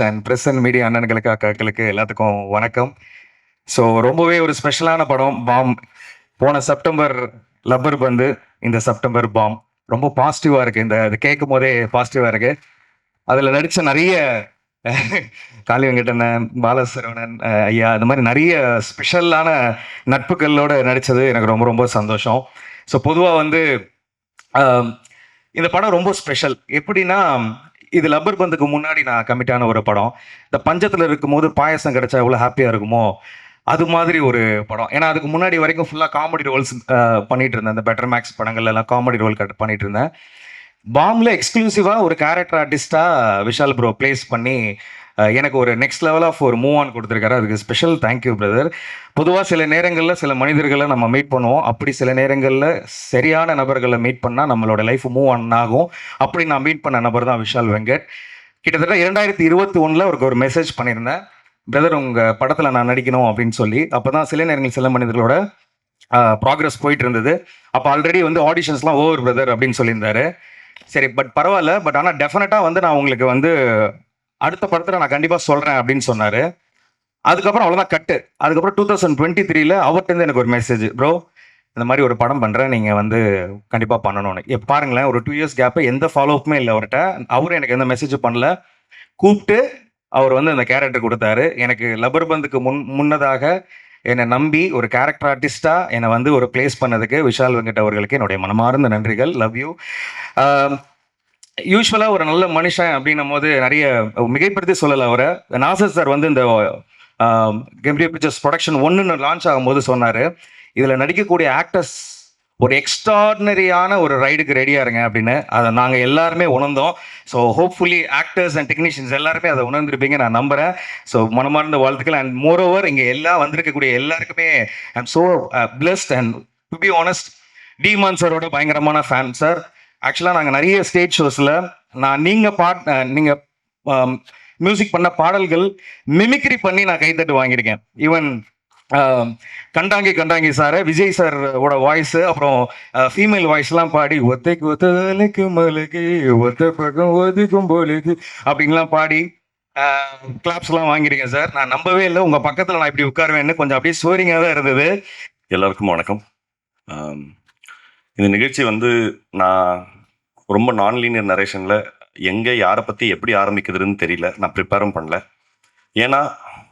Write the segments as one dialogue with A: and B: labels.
A: And press and media அண்ணன்களுக்கு அக்காக்களுக்கு எல்லாத்துக்கும் வணக்கம். So ரொம்பவே ஒரு ஸ்பெஷலான படம் பாம். போன செப்டம்பர் லப்பர் பந்து, இந்த செப்டம்பர் பாம். ரொம்ப பாசிட்டிவாக இருக்குது. இது கேட்கும் போதே பாசிட்டிவாக இருக்குது. அதில் நடித்த நிறைய காளி வெங்கடண்ணன், பாலசரவணன் ஐயா, இந்த மாதிரி நிறைய ஸ்பெஷலான நட்புகளோடு நடித்தது எனக்கு ரொம்ப ரொம்ப சந்தோஷம். ஸோ பொதுவாக வந்து இந்த படம் ரொம்ப ஸ்பெஷல். எப்படின்னா, இது லப்பர் பந்துக்கு முன்னாடி நான் கமிட்டான ஒரு படம். இந்த பஞ்சத்தில் இருக்கும்போது பாயசம் கிடைச்சா எவ்வளோ ஹாப்பியாக இருக்குமோ, அது மாதிரி ஒரு படம். ஏன்னா அதுக்கு முன்னாடி வரைக்கும் ஃபுல்லாக காமெடி ரோல்ஸ் பண்ணிட்டு இருந்தேன். இந்த பெட்டர் மேக்ஸ் படங்கள்லாம் காமெடி ரோல் பண்ணிட்டு இருந்தேன். பாம்பில் எக்ஸ்க்ளூசிவாக ஒரு கேரக்டர் ஆர்டிஸ்டாக விஷால் ப்ரோ பிளேஸ் பண்ணி எனக்கு ஒரு நெக்ஸ்ட் லெவல் ஆஃப் ஒரு மூவ் ஆன் கொடுத்துருக்காரு. அதுக்கு ஸ்பெஷல் தேங்க்யூ பிரதர். பொதுவாக சில நேரங்களில் சில மனிதர்களை நம்ம மீட் பண்ணுவோம். அப்படி சில நேரங்களில் சரியான நபர்களை மீட் பண்ணால் நம்மளோட லைஃப் மூவ் ஆன் ஆகும். அப்படி நான் மீட் பண்ண நபர் தான் விஷால் வெங்கட். கிட்டத்தட்ட 2021 அவருக்கு ஒரு மெசேஜ் பண்ணியிருந்தேன், பிரதர் உங்கள் படத்தில் நான் நடிக்கணும் அப்படின்னு சொல்லி. அப்போ தான் சில நேரங்கள் சில மனிதர்களோட ப்ராக்ரஸ் போயிட்டு இருந்தது. அப்போ ஆல்ரெடி வந்து ஆடிஷன்ஸ்லாம் ஓவர் பிரதர் அப்படின்னு சொல்லியிருந்தாரு. சரி, பட் பரவாயில்ல, பட் ஆனால் டெஃபினட்டாக வந்து நான் உங்களுக்கு வந்து அடுத்த படத்தில் நான் கண்டிப்பாக சொல்கிறேன் அப்படின்னு சொன்னார். அதுக்கப்புறம் அவ்வளோதான் கட்டு. அதுக்கப்புறம் 2023 அவர்கிட்ட எனக்கு ஒரு மெசேஜ், ப்ரோ இந்த மாதிரி ஒரு படம் பண்ணுறேன், நீங்கள் வந்து கண்டிப்பாக பண்ணணும்னு. பாருங்களேன், ஒரு 2 இயர்ஸ் கேப்பு, எந்த ஃபாலோஅப்புமே இல்லை அவர்கிட்ட. அவரும் எனக்கு எந்த மெசேஜும் பண்ணல. கூப்பிட்டு அவர் வந்து அந்த கேரக்டர் கொடுத்தாரு. எனக்கு லப்பர் பந்துக்கு முன்னதாக என்னை நம்பி ஒரு கேரக்டர் ஆர்டிஸ்டாக என்னை வந்து ஒரு பிளேஸ் பண்ணதுக்கு விஷால் வெங்கட் அவர்களுக்கு என்னுடைய மனமார்ந்த நன்றிகள். Love you. யூஸ்வலாக ஒரு நல்ல மனுஷன் அப்படின்னும் போது நிறைய மிகைப்படுத்தி சொல்லலை அவரை. நாசர் சார் வந்து இந்த கெம்பீர் பிக்சர்ஸ் ப்ரொடக்ஷன் 1 லான்ச் ஆகும்போது சொன்னார், இதில் நடிக்கக்கூடிய ஆக்டர்ஸ் ஒரு எக்ஸ்ட்ராடினரியான ஒரு ரைடுக்கு ரெடியாக இருங்க அப்படின்னு. அதை நாங்கள் எல்லாருமே உணர்ந்தோம். So hopefully actors and technicians எல்லாருமே அதை உணர்ந்துருப்பீங்க நான் நம்புகிறேன். ஸோ மனமார்ந்த வாழ்த்துக்கள். அண்ட் மோர் ஓவர் இங்கே எல்லாம் வந்திருக்கக்கூடிய எல்லாருக்குமே I am so blessed. And to be honest, demon சாரோட பயங்கரமான ஃபேன் சார். ஆக்சுவலாக நாங்கள் நிறைய ஸ்டேஜ் ஷோஸில் நீங்கள் மியூசிக் பண்ண பாடல்கள் மிமிக்ரி பண்ணி நான் கைத்தட்டு வாங்கியிருக்கேன். ஈவன் கண்டாங்கி கண்டாங்கி சார், விஜய் சாரோட வாய்ஸு, அப்புறம் ஃபீமேல் வாய்ஸ்லாம் பாடி ஒத்தைக்கு ஒத்தலைக்கு மலைக்கு ஒத்த பக்கம் ஒதுக்கும் போலுக்கு அப்படின்லாம் பாடி கிளாப்ஸ்லாம் வாங்கியிருக்கேன் சார். நான் நம்பவே இல்லை உங்கள் பக்கத்தில் நான் இப்படி உட்காருவேன்னு. கொஞ்சம் அப்படியே ஸ்டோரிங்காக தான் இருந்தது.
B: எல்லாருக்கும் வணக்கம். இந்த நிகழ்ச்சி வந்து நான் ரொம்ப நான்லீனியர் நரேஷனில் எங்கே யாரை பற்றி எப்படி ஆரம்பிக்குதுன்னு தெரியல. நான் ப்ரிப்பேரும் பண்ணல. ஏன்னா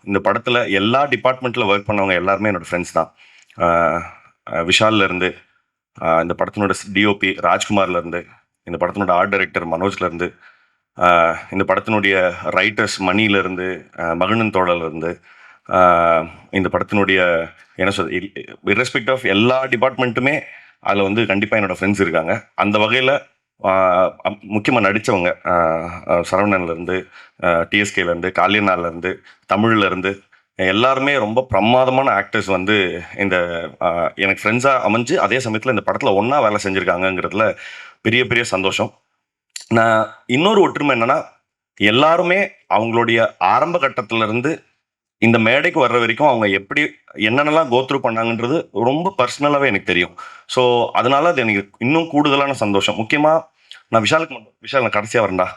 B: இந்த படத்தில் எல்லா டிபார்ட்மெண்ட்டில் ஒர்க் பண்ணவங்க எல்லாருமே என்னோடய ஃப்ரெண்ட்ஸ் தான். விஷால்லேருந்து, இந்த படத்தினோட டிஓபி ராஜ்குமார்லேருந்து, இந்த படத்தினோட ஆர்ட் டைரக்டர் மனோஜ்லேருந்து, இந்த படத்தினுடைய ரைட்டர்ஸ் மணியிலேருந்து, மகனன் தோழலேருந்து, இந்த படத்தினுடைய என்ன சொல் இர்ரெஸ்பெக்ட் ஆஃப் எல்லா டிபார்ட்மெண்ட்டுமே அதில் வந்து கண்டிப்பாக என்னோடய ஃப்ரெண்ட்ஸ் இருக்காங்க. அந்த வகையில் முக்கியமாக நடித்தவங்க சரவணன்லேருந்து, டிஎஸ்கேலேருந்து, காளியனாலேருந்து, தமிழ்லேருந்து எல்லாருமே ரொம்ப பிரமாதமான ஆக்டர்ஸ் வந்து இந்த எனக்கு ஃப்ரெண்ட்ஸாக அமைஞ்சு அதே சமயத்தில் இந்த படத்தில் ஒன்றா வேலை செஞ்சுருக்காங்கங்கிறதுல பெரிய பெரிய சந்தோஷம். நான் இன்னொரு ஒற்றுமை என்னென்னா, எல்லாருமே அவங்களுடைய ஆரம்ப கட்டத்திலேருந்து இந்த மேடைக்கு வர்ற வரைக்கும் அவங்க எப்படி என்னென்னலாம் கோத்ரூ பண்ணாங்கன்றது ரொம்ப பர்சனலாகவே எனக்கு தெரியும். ஸோ அதனால அது எனக்கு இன்னும் கூடுதலான சந்தோஷம். முக்கியமாக நான் விஷால் நான் கடைசியாக வரேன்டா.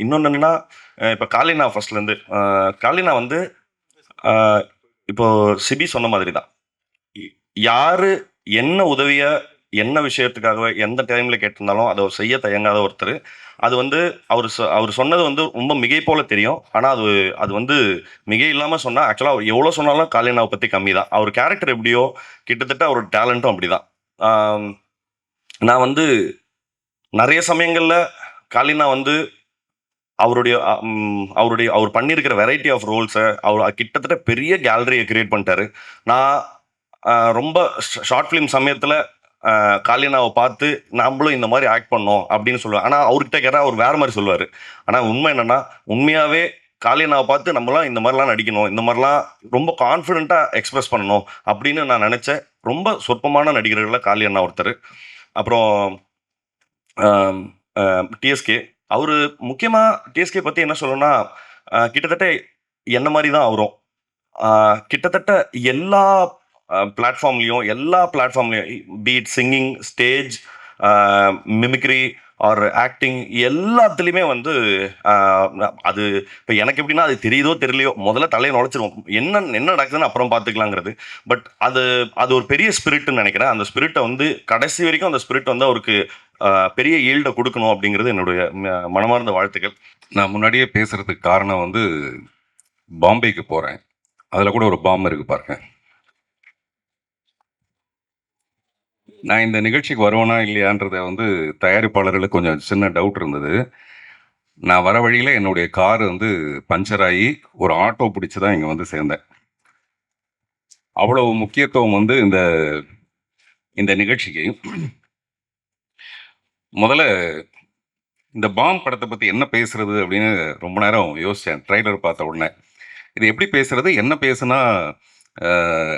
B: இன்னொன்று என்னென்னா, இப்போ காளினா ஃபர்ஸ்ட்லேருந்து காளினா வந்து இப்போது சிபி சொன்ன மாதிரி தான், யார் என்ன உதவியை என்ன விஷயத்துக்காக எந்த டைமில் கேட்டிருந்தாலும் அதை செய்ய தயங்காத ஒருத்தர். அது வந்து அவர் சொன்னது வந்து ரொம்ப மிகை போல தெரியும். ஆனால் அது வந்து மிகை இல்லாமல் சொன்னால் ஆக்சுவலாக அவர் எவ்வளோ சொன்னாலும் காளினாவை பற்றி கம்மி தான். அவர் கேரக்டர் எப்படியோ கிட்டத்தட்ட அவர் டேலண்ட்டும் அப்படி தான். நான் வந்து நிறைய சமயங்களில் காளினா வந்து அவர் பண்ணியிருக்கிற வெரைட்டி ஆஃப் ரோல்ஸை அவர் கிட்டத்தட்ட பெரிய கேலரியை கிரியேட் பண்ணிட்டாரு. நான் ரொம்ப ஷார்ட் ஃபிலிம் சமயத்தில் காளியனாவை பார்த்து நம்மளும் இந்த மாதிரி ஆக்ட் பண்ணோம் அப்படின்னு சொல்லுவேன். ஆனால் அவர்கிட்ட கேட்டால் அவர் வேறு மாதிரி சொல்லுவார். ஆனால் உண்மை என்னென்னா, உண்மையாகவே காளியனாவை பார்த்து நம்மளாம் இந்த மாதிரிலாம் நடிக்கணும், இந்த மாதிரிலாம் ரொம்ப கான்ஃபிடென்ட்டாக எக்ஸ்ப்ரெஸ் பண்ணணும் அப்படின்னு நான் நினச்சேன். ரொம்ப சொற்பமான நடிகர்களில் காளியண்ணா ஒருத்தர். அப்புறம் டிஎஸ்கே, அவர் முக்கியமாக டிஎஸ்கே பற்றி என்ன சொல்லணும்னா, கிட்டத்தட்ட என்ன மாதிரி தான் அவரும் கிட்டத்தட்ட எல்லா பிளாட்ஃபார்ம்லேயும் beat singing, stage, mimicry, or acting எல்லாத்துலேயுமே வந்து அது இப்போ எனக்கு எப்படின்னா அது தெரியுதோ தெரியலையோ முதல்ல தலையை நுழைச்சிருவோம், என்ன நடக்குதுன்னு அப்புறம் பார்த்துக்கலாங்கிறது. பட் அது அது ஒரு பெரிய ஸ்பிரிட்னு நினைக்கிறேன். அந்த ஸ்பிரிட்டை வந்து கடைசி வரைக்கும் அந்த ஸ்பிரிட் வந்து அவருக்கு பெரிய ஈல்டை கொடுக்கணும் அப்படிங்கிறது என்னுடைய மனமார்ந்த வாழ்த்துக்கள்.
C: நான் முன்னாடியே பேசுறதுக்கு காரணம் வந்து பாம்பேக்கு போகிறேன். அதில் கூட ஒரு பாம்பு இருக்கு பாருங்க. நான் இந்த நிகழ்ச்சிக்கு வருவேனா இல்லையான்றத வந்து தயாரிப்பாளர்களுக்கு கொஞ்சம் சின்ன டவுட் இருந்தது. நான் வர வழியில் என்னுடைய கார் வந்து பஞ்சர் ஆகி ஒரு ஆட்டோ பிடிச்சி தான் இங்கே வந்து சேர்ந்தேன். அவ்வளவு முக்கியத்துவம் வந்து இந்த இந்த நிகழ்ச்சிக்கு. முதல்ல இந்த பாம் படத்தை பற்றி என்ன பேசுறது அப்படின்னு ரொம்ப நேரம் யோசித்தேன் ட்ரைலர் பார்த்த உடனே. இது எப்படி பேசுறது, என்ன பேசுனா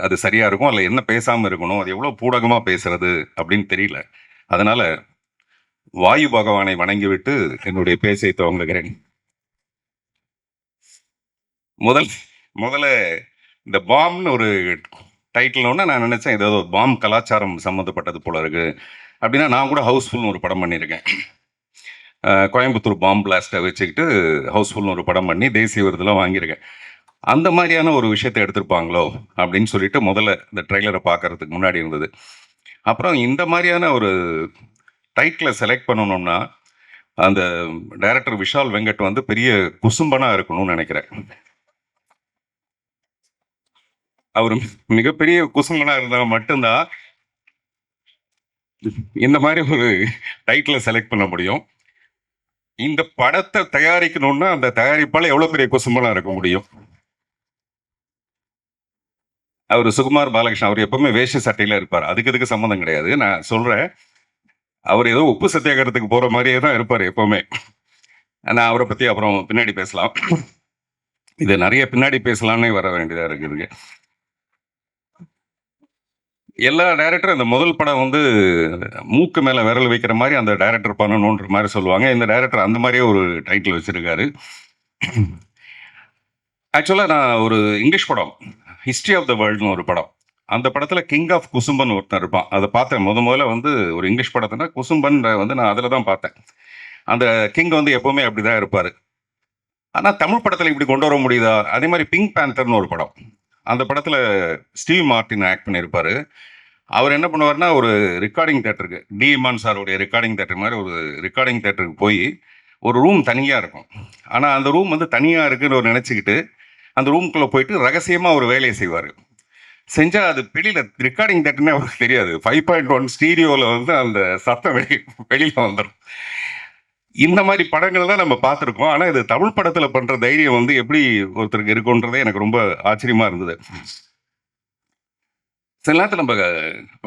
C: அது சரியாக இருக்கும், அல்ல என்ன பேசாமல் இருக்கணும், அது எவ்வளோ பூடகமாக பேசுறது அப்படின்னு தெரியல. அதனால் வாயு பகவானை வணங்கிவிட்டு என்னுடைய பேச்சை துவங்குகிறேன். முதல்ல இந்த பாம்னு ஒரு டைட்டில் ஒன்று நான் நினச்சேன், ஏதோ பாம் கலாச்சாரம் சம்மந்தப்பட்டது போல இருக்கு அப்படின்னா. நான் கூட ஹவுஸ்ஃபுல்னு ஒரு படம் பண்ணியிருக்கேன். கோயம்புத்தூர் பாம் பிளாஸ்ட்டை வச்சுக்கிட்டு ஹவுஸ்ஃபுல்னு ஒரு படம் பண்ணி தேசிய விருதுலாம் வாங்கியிருக்கேன். அந்த மாதிரியான ஒரு விஷயத்தை எடுத்திருப்பாங்களோ அப்படின்னு சொல்லிட்டு முதல்ல இந்த ட்ரெய்லரை பார்க்கறதுக்கு முன்னாடி இருந்தது. அப்புறம் இந்த மாதிரியான ஒரு டைட்டிலை செலக்ட் பண்ணணும்னா அந்த டைரக்டர் விஷால் வெங்கட் வந்து பெரிய குசும்பனா இருக்கணும்னு நினைக்கிறேன். அவர் மிகப்பெரிய குசும்பனா இருந்தால் மட்டும்தான் இந்த மாதிரி ஒரு டைட்டிலை செலக்ட் பண்ண முடியும். இந்த படத்தை தயாரிக்கணும்னா அந்த தயாரிப்பால் எவ்வளோ பெரிய குசும்பனா இருக்க முடியும். அவர் சுகுமார் பாலகிருஷ்ணன், அவர் எப்பவுமே வேஷ்டி சட்டையில இருப்பார். இதுக்கு சம்மந்தம் கிடையாது. நான் சொல்றேன், அவர் ஏதோ உப்பு சத்தியாகிரகத்துக்கு போற மாதிரியே தான் இருப்பார் எப்பவுமே. நான் அவரை பத்தி அப்புறம் பின்னாடி பேசலாம். இது நிறைய பின்னாடி பேசலாம்னே வர வேண்டியதா இருக்குதுங்க. எல்லா டைரக்டரும் இந்த முதல் படம் வந்து மூக்கு மேல விரல் வைக்கிற மாதிரி அந்த டைரக்டர் பண்ணணுன்ற மாதிரி சொல்லுவாங்க. இந்த டைரக்டர் அந்த மாதிரியே ஒரு டைட்டில் வச்சிருக்காரு. ஆக்சுவலா நான் ஒரு இங்கிலீஷ் படம் ஹிஸ்ட்ரி ஆஃப் த வேர்ல்டுன்னு ஒரு படம், அந்த படத்தில் கிங் ஆஃப் குசும்பன் ஒருத்தன் இருப்பான். அதை பார்த்தேன் முதல்ல வந்து ஒரு இங்கிலீஷ் படத்தினா குசும்பன் வந்து நான் அதில் தான் பார்த்தேன். அந்த கிங் வந்து எப்போவுமே அப்படி தான் இருப்பார். ஆனால் தமிழ் படத்தில் இப்படி கொண்டு வர முடியுதா? அதே மாதிரி பிங்க் பேந்தர்னு ஒரு படம், அந்த படத்தில் ஸ்டீவ் மார்ட்டின் ஆக்ட் பண்ணியிருப்பார். அவர் என்ன பண்ணுவார்னா ஒரு ரெக்கார்டிங் தேட்டருக்கு, டி இமான் சாருடைய ரெக்கார்டிங் தேட்டர் மாதிரி ஒரு ரெக்கார்டிங் தேட்டருக்கு போய் ஒரு ரூம் தனியாக இருக்கும். ஆனால் அந்த ரூம் வந்து தனியாக இருக்குன்னு ஒரு நினச்சிக்கிட்டு அந்த ரூம்குள்ளே போயிட்டு ரகசியமாக ஒரு வேலையை செய்வார். செஞ்சால் அது வெளியில் ரெக்கார்டிங் தேட்டர்னே அவருக்கு தெரியாது. 5.1 ஸ்டீரியோவில் வந்து அந்த சத்தம் வெளியில் வந்துடும். இந்த மாதிரி படங்கள் தான் நம்ம பார்த்துருக்கோம். ஆனால் இது தமிழ் படத்தில் பண்ணுற தைரியம் வந்து எப்படி ஒருத்தருக்கு இருக்குன்றதே எனக்கு ரொம்ப ஆச்சரியமாக இருந்தது. சில நேரத்தில் நம்ம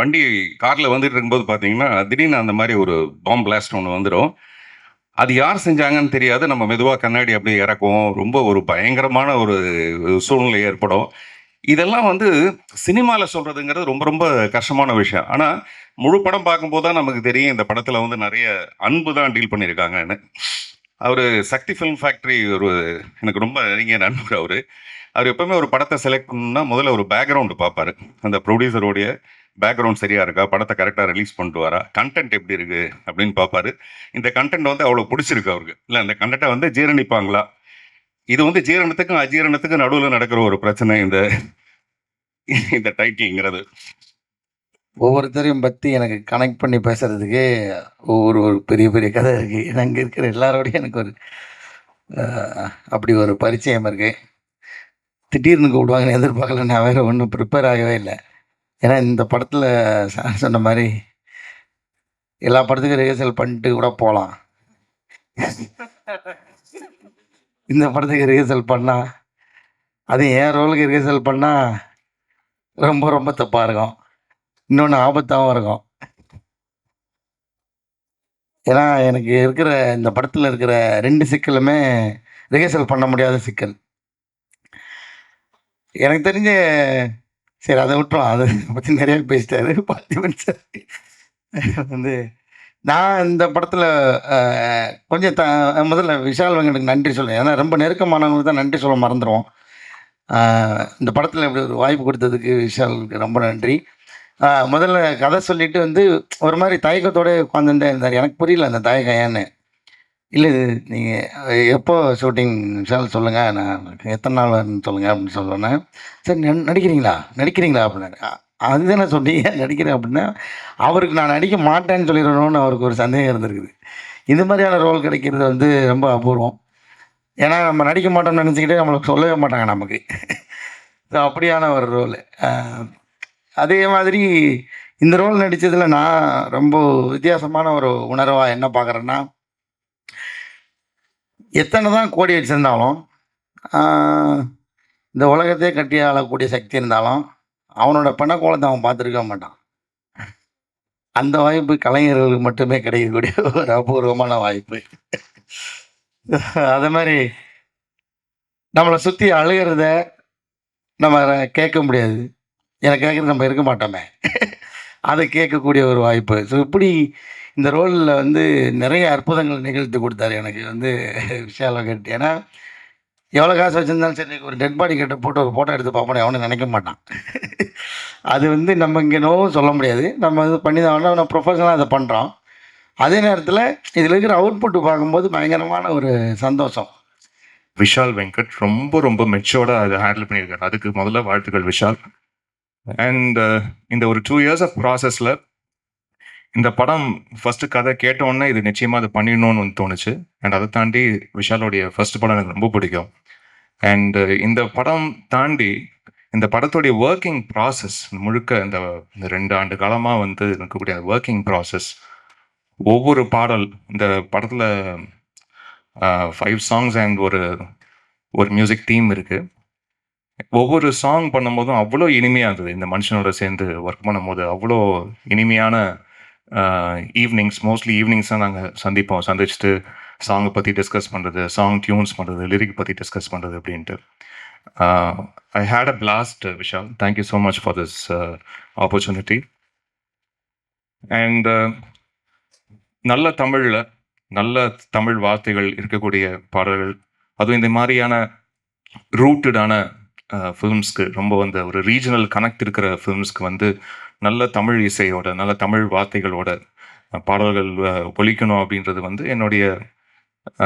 C: வண்டி காரில் வந்துட்டு இருக்கும்போது பார்த்தீங்கன்னா திடீர்னு அந்த மாதிரி ஒரு பாம் பிளாஸ்ட் ஒன்று வந்துடும். அது யார் செஞ்சாங்கன்னு தெரியாது. நம்ம மெதுவாக கண்ணாடி அப்படியே இறக்குவோம். ரொம்ப ஒரு பயங்கரமான ஒரு சூழ்நிலை ஏற்படும். இதெல்லாம் வந்து சினிமாவில் சொல்கிறதுங்கிறது ரொம்ப ரொம்ப கஷ்டமான விஷயம். ஆனால் முழு படம் பார்க்கும்போது தான் நமக்கு தெரியும் இந்த படத்தில் வந்து நிறைய அன்பு தான் டீல் பண்ணியிருக்காங்கன்னு. அவர் சக்தி ஃபிலிம் ஃபேக்ட்ரி ஒரு எனக்கு ரொம்ப நெருங்கிய நண்பர். அவர் எப்பவுமே ஒரு படத்தை செலக்ட் பண்ணணும்னா முதல்ல ஒரு பேக்ரவுண்டு பார்ப்பார். அந்த ப்ரொடியூசருடைய பேக்ரவுண்ட் சரியாக இருக்கா, படத்தை கரெக்டாக ரிலீஸ் பண்ணிட்டு வரா, கண்டென்ட் எப்படி இருக்குது அப்படின்னு பார்ப்பாரு. இந்த கண்டென்ட் வந்து அவ்வளோ பிடிச்சிருக்கு அவருக்கு, இல்லை அந்த கண்டென்ட்டை வந்து ஜீரணிப்பாங்களா. இது வந்து ஜீரணத்துக்கும் அஜீரணத்துக்கும் நடுவில் நடக்கிற ஒரு பிரச்சனை இந்த இந்த டைட்டில்ங்கிறது.
D: ஒவ்வொருத்தரையும் பற்றி எனக்கு கனெக்ட் பண்ணி பேசுகிறதுக்கு ஒரு பெரிய பெரிய கதை இருக்குது. ஏன்னா அங்கே இருக்கிற எல்லாரோடையும் எனக்கு ஒரு அப்படி ஒரு பரிச்சயம் இருக்குது. திடீர்னு கூப்பிடுவாங்கன்னு எதிர்பார்க்கல. நான் வேறு ஒன்றும் ப்ரிப்பேர் ஆகவே இல்லை. ஏன்னா இந்த படத்தில் சார் சொன்ன மாதிரி எல்லா படத்துக்கும் ரிஹர்சல் பண்ணிட்டு கூட போகலாம். இந்த படத்துக்கு ரிஹர்சல் பண்ணால், அது என் ரோலுக்கு ரிஹர்சல் பண்ணால் ரொம்ப ரொம்ப தப்பாக இருக்கும். இன்னொன்று ஆபத்தாகவும் இருக்கும். ஏன்னா எனக்கு இருக்கிற இந்த படத்தில் இருக்கிற 2 சிக்கலுமே ரிஹர்சல் பண்ண முடியாத சிக்கல். எனக்கு தெரிஞ்ச சரி அதை விட்டுரும். அதை பற்றி நிறையா பேசிட்டாரு பார்த்திபன் சார். வந்து நான் இந்த படத்தில் கொஞ்சம் முதல்ல விஷால் வெங்கட்டுக்கு நன்றி சொல்லுவேன். ஏன்னா ரொம்ப நெருக்கமானவங்களுக்கு தான் நன்றி சொல்ல மறந்துடுவோம். இந்த படத்தில் இப்படி ஒரு வாய்ப்பு கொடுத்ததுக்கு விஷாலுக்கு ரொம்ப நன்றி. முதல்ல கதை சொல்லிட்டு வந்து ஒரு மாதிரி தயக்கத்தோட உட்காந்துட்டே இருந்தார். எனக்கு புரியல அந்த தயக்கம் ஏன்னு. இல்ல இது நீங்கள் எப்போ ஷூட்டிங் விஷால் சொல்லுங்கள், நான் எத்தனை நாள் வரும்னு சொல்லுங்கள் அப்படின்னு சொன்னோன்னே, சரி நடிக்கிறீங்களா நடிக்கிறீங்களா அப்படின்னாரு. அதுதானே சொன்னீங்க நடிக்கிறேன் அப்படின்னா, அவருக்கு நான் நடிக்க மாட்டேன்னு சொல்லிடணும்னு அவருக்கு ஒரு சந்தேகம் இருந்திருக்குது. இது மாதிரியான ரோல் கிடைக்கிறது வந்து ரொம்ப அபூர்வம். ஏன்னா நம்ம நடிக்க மாட்டோம்னு நினச்சிக்கிட்டே நம்மளுக்கு சொல்லவே மாட்டாங்க நமக்கு. ஸோ அப்படியான ஒரு ரோலு. அதே மாதிரி இந்த ரோல் நடித்ததில் நான் ரொம்ப வித்தியாசமான ஒரு உணர்வாக என்ன பார்க்குறேன்னா, எத்தனை தான் கோடி வச்சுருந்தாலும், இந்த உலகத்தையே கட்டி ஆளக்கூடிய சக்தி இருந்தாலும், அவனோட பிணக்கோலத்தை அவன் பார்த்துருக்க மாட்டான். அந்த வாய்ப்பு கலைஞர்களுக்கு மட்டுமே கிடைக்கக்கூடிய ஒரு அபூர்வமான வாய்ப்பு. அதே மாதிரி நம்மளை சுற்றி அழுகிறத நம்ம கேட்க முடியாது. எனக்கு கேட்குறது நம்ம இருக்க மாட்டோமே. அதை கேட்கக்கூடிய ஒரு வாய்ப்பு. ஸோ இப்படி இந்த ரோலில் வந்து நிறைய அற்புதங்கள் நிகழ்த்தி கொடுத்தாரு எனக்கு வந்து விஷால் வெங்கட். ஏன்னா எவ்வளோ காசு வச்சுருந்தாலும் சரி, ஒரு டெட் பாடி கிட்ட போட்டு ஒரு ஃபோட்டோ எடுத்து பார்ப்போம் எவனும் நினைக்க மாட்டான். அது வந்து நம்ம இங்கே நோவும் சொல்ல முடியாது. நம்ம இது பண்ணி தான் நம்ம ப்ரொஃபஷனலாக அதை பண்ணுறோம். அதே நேரத்தில் இதில் இருக்கிற அவுட்புட் பார்க்கும்போது பயங்கரமான ஒரு சந்தோஷம்.
E: விஷால் வெங்கட் ரொம்ப ரொம்ப மெச்சோர்டாக அதை ஹேண்டில் பண்ணியிருக்காரு. அதுக்கு முதல்ல வாழ்த்துக்கள் விஷால். அண்ட் இந்த ஒரு 2 years ஆஃப் ப்ராசஸில் இந்த படம் ஃபஸ்ட்டு கதை கேட்டோன்னே இது நிச்சயமாக அதை பண்ணிடணும்னு வந்து தோணுச்சு. அண்ட் அதை தாண்டி விஷாலோடைய ஃபர்ஸ்ட் படம் எனக்கு ரொம்ப பிடிக்கும். அண்ட் இந்த படம் தாண்டி இந்த படத்துடைய ஒர்க்கிங் ப்ராசஸ் முழுக்க இந்த 2 ஆண்டு காலமாக வந்து இருக்கக்கூடிய ஒர்க்கிங் ப்ராசஸ், ஒவ்வொரு பாடல் இந்த படத்தில் 5 songs அண்ட் ஒரு மியூசிக் தீம் இருக்குது. ஒவ்வொரு சாங் பண்ணும்போதும் அவ்வளோ இனிமையாக இருந்தது. இந்த மனுஷனோட சேர்ந்து ஒர்க் பண்ணும்போது அவ்வளோ இனிமையான ஈவினிங்ஸ், மோஸ்ட்லி ஈவினிங்ஸ் தான் நாங்கள் சந்திச்சுட்டு சாங்கை பற்றி டிஸ்கஸ் பண்ணுறது, சாங் டியூன்ஸ் பண்ணுறது, லிரிக் பற்றி டிஸ்கஸ் பண்ணுறது அப்படின்ட்டு. I had a blast Vishal. Thank you so much for this opportunity. And நல்ல தமிழில் நல்ல தமிழ் வார்த்தைகள் இருக்கக்கூடிய பாடல்கள், அதுவும் இந்த மாதிரியான ரூட்டடான ஃபிலிம்ஸ்க்கு, ரொம்ப வந்து ஒரு ரீஜனல் கனெக்ட் இருக்கிற ஃபிலிம்ஸ்க்கு வந்து நல்ல தமிழ் இசையோட நல்ல தமிழ் வார்த்தைகளோட பாடல்கள் ஒலிக்கணும் அப்படின்றது வந்து என்னுடைய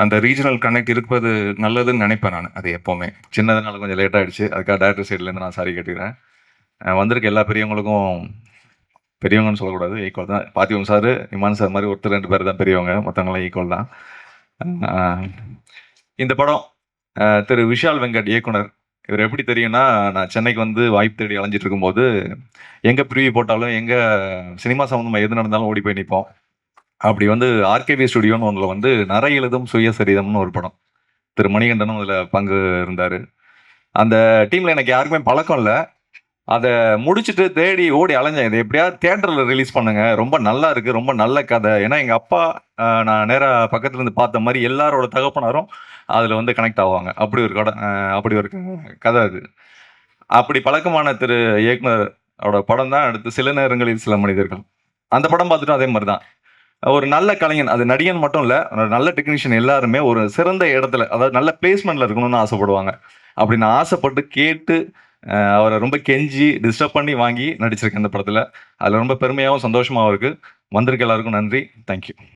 E: அந்த ரீஜனல் கனெக்ட் இருப்பது நல்லதுன்னு நினைப்பேன் நான். அது எப்போவுமே
F: சின்னதுனால கொஞ்சம் லேட் ஆகிடுச்சு. அதுக்காக டேரக்டர் சைட்லேருந்து நான் சாரி கேட்டுக்கிறேன். வந்திருக்க எல்லா பெரியவங்களுக்கும், பெரியவங்கன்னு சொல்லக்கூடாது, ஈக்குவல் தான். பார்த்திபன் சார், இமான் சார் மாதிரி ஒருத்தர் 2 பேர் தான் பெரியவங்க, மற்றவங்களாம் ஈக்குவல் தான். இந்த படம் திரு விஷால் வெங்கட் இயக்குனர். இவர் எப்படி தெரியும்னா, நான் சென்னைக்கு வந்து வாய்ப்பு தேடி அலைஞ்சிட்டு இருக்கும்போது எங்கே ப்ரிவியூ போட்டாலும், எங்கே சினிமா சம்மந்தமாக எது நடந்தாலும் ஓடி போய் நிற்போம். அப்படி வந்து ஆர்கேவி ஸ்டுடியோன்னு ஒன்றில் வந்து நரை எழுதும் சுயசரிதம்னு ஒரு படம், திரு மணிகண்டனும் அதில் பங்கு இருந்தார். அந்த டீமில் எனக்கு யாருக்குமே பழக்கம் இல்லை. அதை முடிச்சுட்டு தேடி ஓடி அலைஞ்சேன். இதை எப்படியாவது தியேட்டரில் ரிலீஸ் பண்ணுங்க, ரொம்ப நல்லா இருக்குது, ரொம்ப நல்ல கதை. ஏன்னா எங்கள் அப்பா நான் நேராக பக்கத்துலேருந்து பார்த்த மாதிரி எல்லாரோட தகப்பனாரும் அதில் வந்து கனெக்ட் ஆவாங்க. அப்படி ஒரு கதை அது. அப்படி பழக்கமான திரு இயக்குனரோட படம் தான் அடுத்து சில நேரங்களில் சில மனிதர்கள். அந்த படம் பார்த்துட்டு அதே மாதிரி தான், ஒரு நல்ல கலைஞன், அது நடிகன் மட்டும் இல்லை, நல்ல டெக்னீஷியன் எல்லாருமே ஒரு சிறந்த இடத்துல, அதாவது நல்ல பிளேஸ்மெண்ட்டில் இருக்கணும்னு ஆசைப்படுவாங்க. அப்படி நான் ஆசைப்பட்டு கேட்டு அவரை ரொம்ப கெஞ்சி டிஸ்டர்ப் பண்ணி வாங்கி நடிச்சிருக்கேன் இந்த படத்தில். அதில் ரொம்ப பெருமையாகவும் சந்தோஷமாகவும் இருக்குது. வந்திருக்க எல்லாருக்கும் நன்றி. தேங்க்யூ.